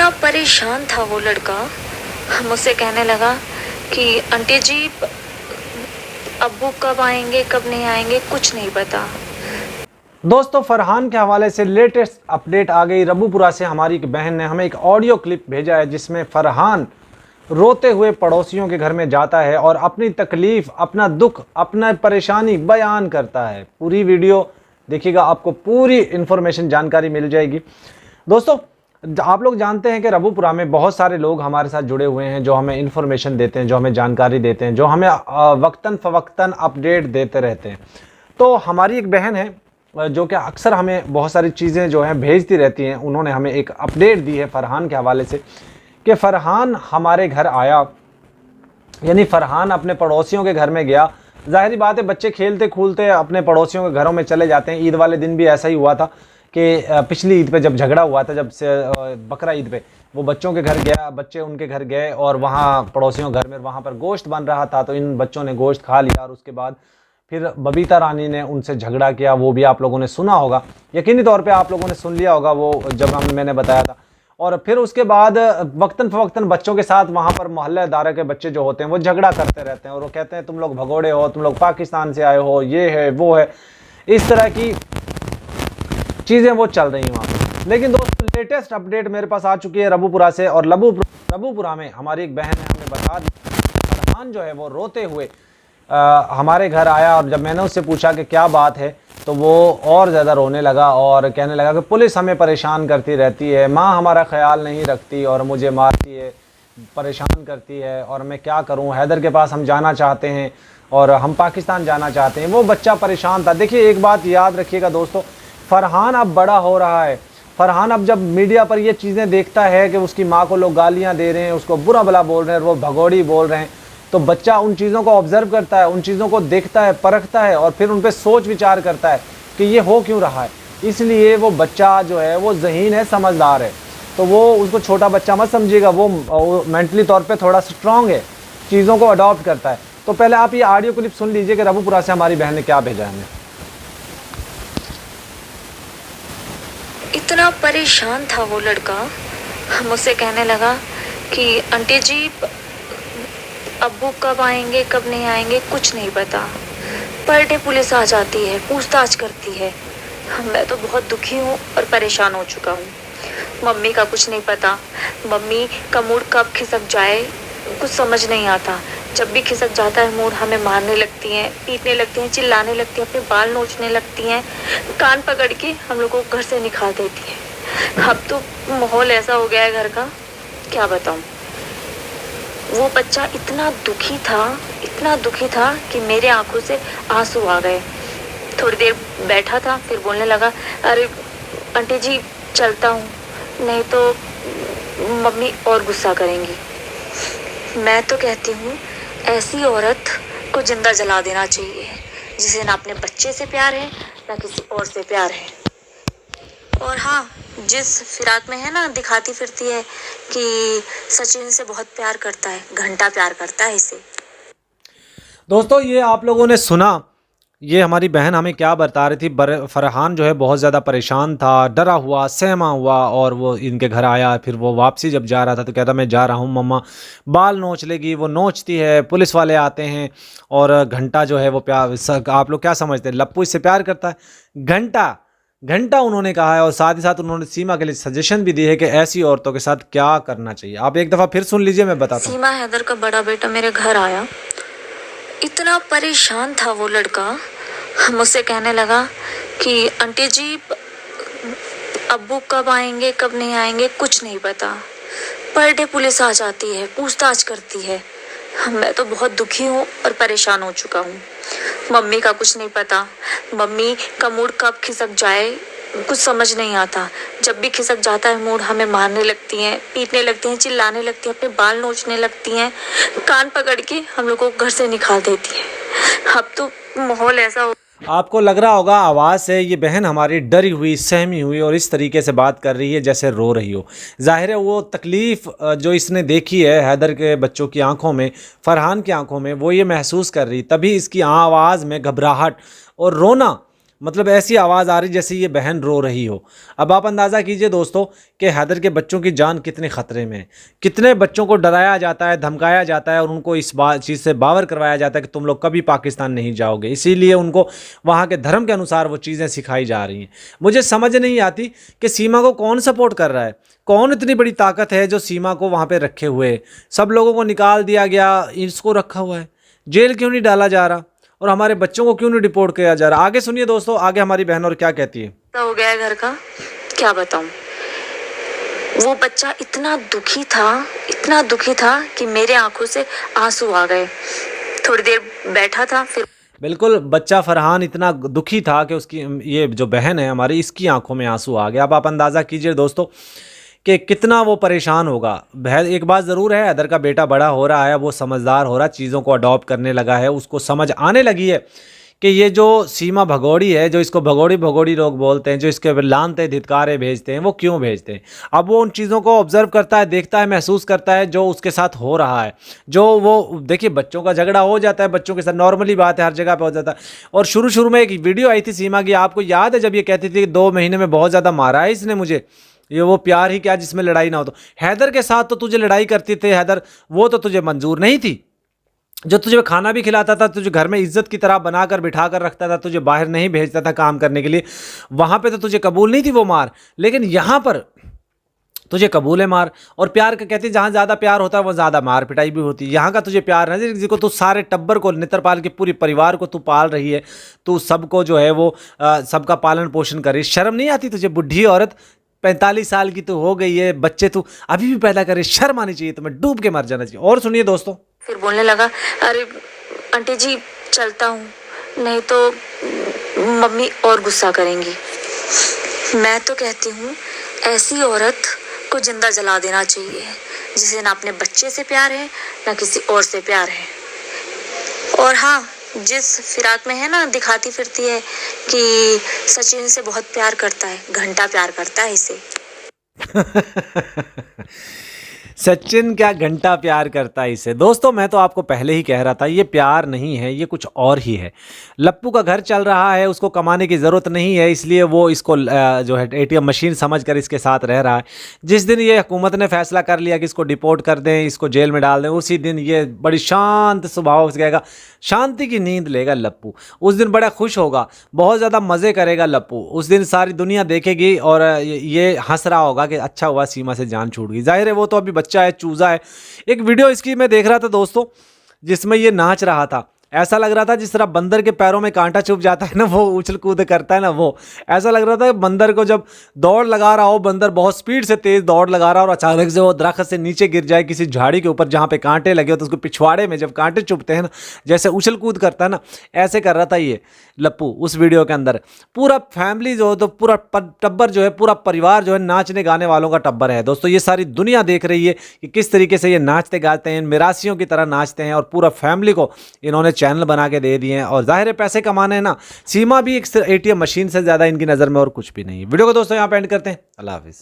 इतना परेशान था वो लड़का, मुझसे कहने लगा कि आंटी जी अब्बू कब आएंगे कब नहीं आएंगे कुछ नहीं पता। दोस्तों, फरहान के हवाले से लेटेस्ट अपडेट आ गई। रबूपुरा से हमारी एक बहन ने हमें एक ऑडियो क्लिप भेजा है जिसमें फरहान रोते हुए पड़ोसियों के घर में जाता है और अपनी तकलीफ़, अपना दुख, अपना परेशानी बयान करता है। पूरी वीडियो देखिएगा, आपको पूरी इन्फॉर्मेशन जानकारी मिल जाएगी। दोस्तों, आप लोग जानते हैं कि रबूपुरा में बहुत सारे लोग हमारे साथ जुड़े हुए हैं जो हमें इन्फॉर्मेशन देते हैं, जो हमें जानकारी देते हैं, जो हमें वक्तन फ़वक्तन अपडेट देते रहते हैं। तो हमारी एक बहन है जो कि अक्सर हमें बहुत सारी चीज़ें जो हैं भेजती रहती हैं। उन्होंने हमें एक अपडेट दी है फरहान के हवाले से कि फ़रहान हमारे घर आया, यानी फ़रहान अपने पड़ोसियों के घर में गया। ज़ाहिर बात है, बच्चे खेलते खूलते अपने पड़ोसियों के घरों में चले जाते हैं। ईद वाले दिन भी ऐसा ही हुआ था कि पिछली ईद पे जब झगड़ा हुआ था, जब से बकरा ईद पे वो बच्चों के घर गया, बच्चे उनके घर गए और वहाँ पड़ोसियों घर में वहाँ पर गोश्त बन रहा था, तो इन बच्चों ने गोश्त खा लिया और उसके बाद फिर बबीता रानी ने उनसे झगड़ा किया। वो भी आप लोगों ने सुना होगा, यकीनी तौर पे आप लोगों ने सुन लिया होगा वो जब मैंने बताया था। और फिर उसके बाद वक्तन फ़वक्तन बच्चों के साथ वहाँ पर मोहल्लेदार के बच्चे जो होते हैं वो झगड़ा करते रहते हैं और वो कहते हैं तुम लोग भगोड़े हो, तुम लोग पाकिस्तान से आए हो, ये है वो है, इस तरह की चीज़ें वो चल रही हैं वहाँ पर। लेकिन दोस्तों, लेटेस्ट अपडेट मेरे पास आ चुकी है रबूपुरा से, और रबूपुरा में हमारी एक बहन ने हमें बता दिया फरहान जो है वो रोते हुए हमारे घर आया। और जब मैंने उससे पूछा कि क्या बात है, तो वो और ज़्यादा रोने लगा और कहने लगा कि पुलिस हमें परेशान करती रहती है, माँ हमारा ख्याल नहीं रखती और मुझे मारती है, परेशान करती है, और मैं क्या करूँ। हैदर के पास हम जाना चाहते हैं और हम पाकिस्तान जाना चाहते हैं। वो बच्चा परेशान था। देखिए, एक बात याद रखिएगा दोस्तों, फ़रहान अब बड़ा हो रहा है। फ़रहान अब जब मीडिया पर ये चीज़ें देखता है कि उसकी माँ को लोग गालियाँ दे रहे हैं, उसको बुरा भला बोल रहे हैं, वो भगोड़ी बोल रहे हैं, तो बच्चा उन चीज़ों को ऑब्ज़र्व करता है, उन चीज़ों को देखता है, परखता है और फिर उन पर सोच विचार करता है कि ये हो क्यों रहा है। इसलिए वो बच्चा जो है वो ज़हीन है, समझदार है। तो वो उसको छोटा बच्चा मत समझिएगा, वो मेंटली तौर पे थोड़ा स्ट्रॉन्ग है, चीज़ों को अडॉप्ट करता है। तो पहले आप ये ऑडियो क्लिप सुन लीजिए कि रबूपुरा से हमारी बहन ने क्या भेजा है हमें। इतना परेशान था वो लड़का, मुझसे कहने लगा कि आंटी जी अब्बू कब आएंगे कब नहीं आएंगे कुछ नहीं पता। पर डे पुलिस आ जाती है, पूछताछ करती है। मैं तो बहुत दुखी हूँ और परेशान हो चुका हूँ। मम्मी का कुछ नहीं पता, मम्मी का मूड कब खिसक जाए कुछ समझ नहीं आता। जब भी खिसक जाता है मूड, हमें मारने लगती हैं, पीटने लगती हैं, चिल्लाने लगती हैं, अपने बाल नोचने लगती हैं, कान पकड़ के हम लोग को घर से निकाल देती हैं। अब तो माहौल ऐसा हो गया है घर का, क्या बताऊँ। वो बच्चा इतना दुखी था कि मेरे आंखों से आंसू आ गए। थोड़ी देर बैठा था, फिर बोलने लगा, अरे आंटी जी चलता हूँ, नहीं तो मम्मी और गुस्सा करेंगी। मैं तो कहती हूँ ऐसी औरत को जिंदा जला देना चाहिए जिसे ना अपने बच्चे से प्यार है ना किसी और से प्यार है। और हाँ, जिस फिराक में है ना, दिखाती फिरती है कि सचिन से बहुत प्यार करता है, घंटा प्यार करता है इसे। दोस्तों, ये आप लोगों ने सुना, ये हमारी बहन हमें क्या बता रही थी। फरहान जो है बहुत ज़्यादा परेशान था, डरा हुआ, सहमा हुआ, और वो इनके घर आया। फिर वो वापसी जब जा रहा था तो कहता मैं जा रहा हूँ, मम्मा बाल नोच लेगी। वो नोचती है, पुलिस वाले आते हैं और घंटा जो है वो प्यार, आप लोग क्या समझते हैं लप्पू इससे प्यार करता है? घंटा उन्होंने कहा है। और साथ ही साथ उन्होंने सीमा के लिए सजेशन भी दी है कि ऐसी औरतों के साथ क्या करना चाहिए। आप एक दफ़ा फिर सुन लीजिए, मैं बताता हूँ। सीमा हैदर का बड़ा बेटा मेरे घर आया, इतना परेशान था वो लड़का, मुझसे कहने लगा कि आंटी जी अब्बू कब आएंगे कब नहीं आएंगे कुछ नहीं पता। पर डे पुलिस आ जाती है, पूछताछ करती है। मैं तो बहुत दुखी हूँ और परेशान हो चुका हूँ। मम्मी का कुछ नहीं पता, मम्मी का मूड कब खिसक जाए कुछ समझ नहीं आता। जब भी खिसक जाता है मूड, हमें मारने लगती हैं, पीटने लगती हैं, चिल्लाने लगती हैं, अपने बाल नोचने लगती हैं, कान पकड़ के हम लोग को घर से निकाल देती हैं। अब तो माहौल ऐसा हो। आपको लग रहा होगा आवाज़ से ये बहन हमारी डरी हुई, सहमी हुई और इस तरीके से बात कर रही है जैसे रो रही हो। जाहिर है वो तकलीफ़ जो इसने देखी है हैदर के बच्चों की आंखों में, फरहान की आंखों में, वो ये महसूस कर रही, तभी इसकी आवाज़ में घबराहट और रोना मतलब ऐसी आवाज़ आ रही जैसे ये बहन रो रही हो। अब आप अंदाज़ा कीजिए दोस्तों कि हैदर के बच्चों की जान कितने ख़तरे में है। कितने बच्चों को डराया जाता है, धमकाया जाता है और उनको इस चीज़ से बावर करवाया जाता है कि तुम लोग कभी पाकिस्तान नहीं जाओगे। इसीलिए उनको वहाँ के धर्म के अनुसार वो चीज़ें सिखाई जा रही हैं। मुझे समझ नहीं आती कि सीमा को कौन सपोर्ट कर रहा है, कौन इतनी बड़ी ताकत है जो सीमा को वहाँ पर रखे हुए। सब लोगों को निकाल दिया गया, इसको रखा हुआ है। जेल क्यों नहीं डाला जा रहा और हमारे बच्चों को क्यों नहीं डिपोर्ट किया जा रहा। आगे सुनिए दोस्तों, आगे हमारी बहन और क्या कहती है। तो हो गया घर का, क्या बताऊं। वो बच्चा इतना दुखी था कि मेरे आंखों से आंसू आ गए। थोड़ी देर बैठा था, फिर बिल्कुल बच्चा फरहान इतना दुखी था कि उसकी ये जो बहन है हमारी, इसकी आंखों में आंसू आ गया। अब आप अंदाज़ा कीजिए दोस्तों कि कितना वो परेशान होगा। एक बात ज़रूर है, हैदर का बेटा बड़ा हो रहा है, वो समझदार हो रहा है, चीज़ों को अडॉप्ट करने लगा है, उसको समझ आने लगी है कि ये जो सीमा भगोड़ी है, जो इसको भगोड़ी लोग बोलते हैं, जो इसके लानते धित्कारे भेजते हैं, वो क्यों भेजते हैं। अब वो उन चीज़ों को ऑब्ज़र्व करता है, देखता है, महसूस करता है जो उसके साथ हो रहा है। जो वो देखिए बच्चों का झगड़ा हो जाता है, बच्चों के साथ नॉर्मली बात है, हर जगह पे हो जाता है। और शुरू में एक वीडियो आई थी सीमा की, आपको याद है, जब ये कहती थी कि 2 महीने में बहुत ज़्यादा मारा है इसने मुझे, ये वो प्यार ही क्या जिसमें लड़ाई ना हो। तो हैदर के साथ तो तुझे लड़ाई करती थी हैदर, वो तो तुझे मंजूर नहीं थी। जो तुझे खाना भी खिलाता था, तुझे घर में इज्जत की तरह बनाकर बिठा कर रखता था, तुझे बाहर नहीं भेजता था काम करने के लिए, वहाँ पे तो तुझे कबूल नहीं थी वो मार। लेकिन यहाँ पर तुझे कबूल है मार। और प्यार का कहती है जहाँ ज़्यादा प्यार होता है वो ज़्यादा मार पिटाई भी होती है। यहाँ का तुझे प्यार नहीं, जिसको तू सारे टब्बर को, नेत्रपाल के पूरे परिवार को तू पाल रही है, तू सबको जो है वो सबका पालन पोषण कर रही है। शर्म नहीं आती तुझे? बुढ़ी औरत, 45 साल की तो हो गई है, बच्चे तू अभी भी पैदा करे, शर्म आनी चाहिए तुम्हें, डूब के मर जाना चाहिए। और सुनिए दोस्तों, फिर बोलने लगा, अरे आंटी जी चलता हूँ, नहीं तो मम्मी और गुस्सा करेंगी। मैं तो कहती हूँ ऐसी औरत को जिंदा जला देना चाहिए जिसे ना अपने बच्चे से प्यार है ना किसी और से प्यार है। और हाँ, जिस फिराक में है ना, दिखाती फिरती है कि सचिन से बहुत प्यार करता है, घंटा प्यार करता है इसे। सचिन क्या घंटा प्यार करता है इसे। दोस्तों मैं तो आपको पहले ही कह रहा था, ये प्यार नहीं है, ये कुछ और ही है। लप्पू का घर चल रहा है, उसको कमाने की ज़रूरत नहीं है, इसलिए वो इसको जो है ATM मशीन समझकर इसके साथ रह रहा है। जिस दिन ये हुकूमत ने फैसला कर लिया कि इसको डिपोर्ट कर दें, इसको जेल में डाल दें, उसी दिन ये बड़ी शांत स्वभाव से कहेगा, शांति की नींद लेगा लप्पू। उस दिन बड़ा खुश होगा, बहुत ज़्यादा मज़े करेगा लप्पू। उस दिन सारी दुनिया देखेगी और ये हंस रहा होगा कि अच्छा हुआ सीमा से जान छूट गई। जाहिर है वो तो अभी बच्चा है, चूज़ा है। एक वीडियो इसकी मैं देख रहा था दोस्तों, जिसमें ये नाच रहा था। ऐसा लग रहा था जिस तरह बंदर के पैरों में कांटा चुभ जाता है ना, वो उछल कूद करता है ना, वो ऐसा लग रहा था बंदर को जब दौड़ लगा रहा हो, बंदर बहुत स्पीड से तेज दौड़ लगा रहा हो और अचानक से वो दरख्त से नीचे गिर जाए किसी झाड़ी के ऊपर जहाँ पे कांटे लगे हो, तो उसको पिछवाड़े में जब कांटे चुभते हैं ना, जैसे उछल कूद करता है ना, ऐसे कर रहा था ये लप्पू उस वीडियो के अंदर। पूरा फैमिली जो है, तो पूरा टब्बर जो है, पूरा परिवार जो है, नाचने गाने वालों का टब्बर है दोस्तों। ये सारी दुनिया देख रही है कि किस तरीके से ये नाचते गाते हैं, मिरासियों की तरह नाचते हैं, और पूरा फैमिली को इन्होंने चैनल बना के दे दिए हैं। और जाहिर है पैसे कमाने हैं ना। सीमा भी एक ATM मशीन से ज़्यादा इनकी नज़र में और कुछ भी नहीं। वीडियो को दोस्तों यहाँ पे एंड करते हैं। अल्लाह हाफिज़।